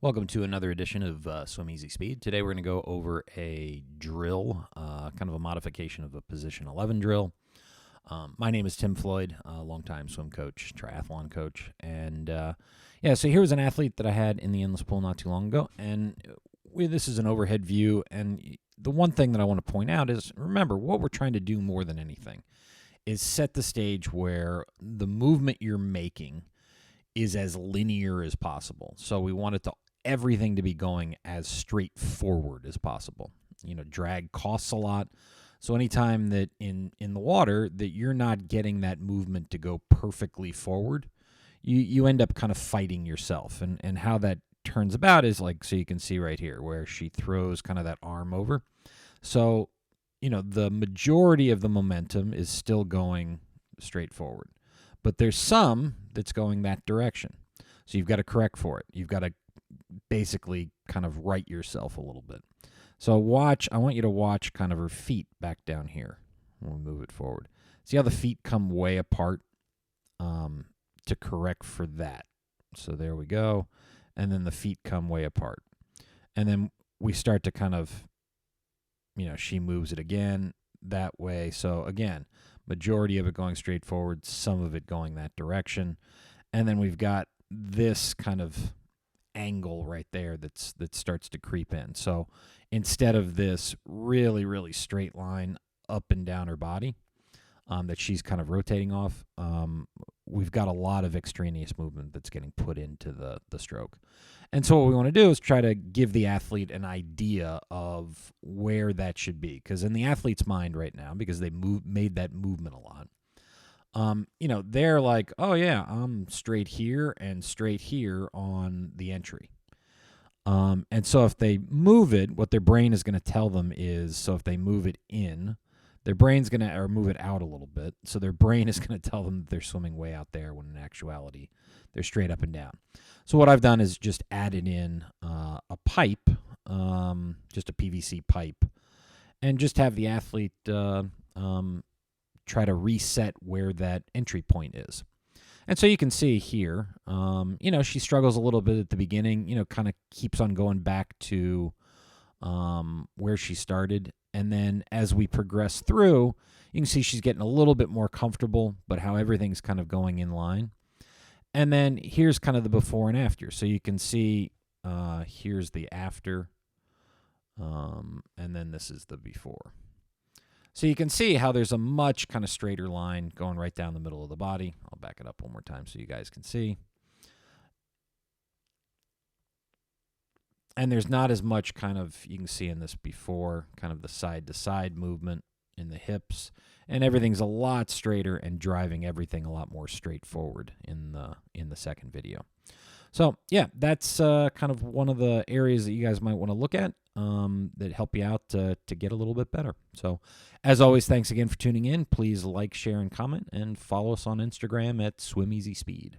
Welcome to another edition of Swim Easy Speed. Today we're going to go over a drill, kind of a modification of a position 11 drill. My name is Tim Floyd, a longtime swim coach, triathlon coach. And so here was an athlete that I had in the endless pool not too long ago. And this is an overhead view. And the one thing that I want to point out is, remember, what we're trying to do more than anything is set the stage where the movement you're making is as linear as possible. So we want everything to be going as straightforward as possible. You know, drag costs a lot. So anytime that in the water that you're not getting that movement to go perfectly forward, you end up kind of fighting yourself. And how that turns about is like, so you can see right here where she throws kind of that arm over. So, you know, the majority of the momentum is still going straight forward. But there's some that's going that direction. So you've got to correct for it. You've got to basically kind of right yourself a little bit. So I want you to watch kind of her feet back down here. We'll move it forward. See how the feet come way apart to correct for that. So there we go. And then the feet come way apart. And then we start to kind of, you know, she moves it again that way. So again, majority of it going straight forward, some of it going that direction. And then we've got this kind of angle right there that starts to creep in. So instead of this really, really straight line up and down her body that she's kind of rotating off, we've got a lot of extraneous movement that's getting put into the stroke. And so what we want to do is try to give the athlete an idea of where that should be. Because in the athlete's mind right now, because they made that movement a lot, you know, they're like, oh yeah, I'm straight here and straight here on the entry. And so if they move it, what their brain is going to tell them is, so if they move it in, their brain's going to, or move it out a little bit, so their brain is going to tell them that they're swimming way out there when in actuality they're straight up and down. So what I've done is just added in a pipe, just a PVC pipe, and just have the athlete try to reset where that entry point is. And so you can see here, you know, she struggles a little bit at the beginning, you know, kind of keeps on going back to where she started. And then as we progress through, you can see she's getting a little bit more comfortable, but how everything's kind of going in line. And then here's kind of the before and after. So you can see here's the after, and then this is the before. So you can see how there's a much kind of straighter line going right down the middle of the body. I'll back it up one more time so you guys can see. And there's not as much kind of, you can see in this before, kind of the side-to-side movement in the hips. And everything's a lot straighter and driving everything a lot more straightforward in the second video. So, yeah, that's kind of one of the areas that you guys might want to look at that help you out to get a little bit better. So, as always, thanks again for tuning in. Please like, share, and comment, and follow us on Instagram at Swim Easy Speed.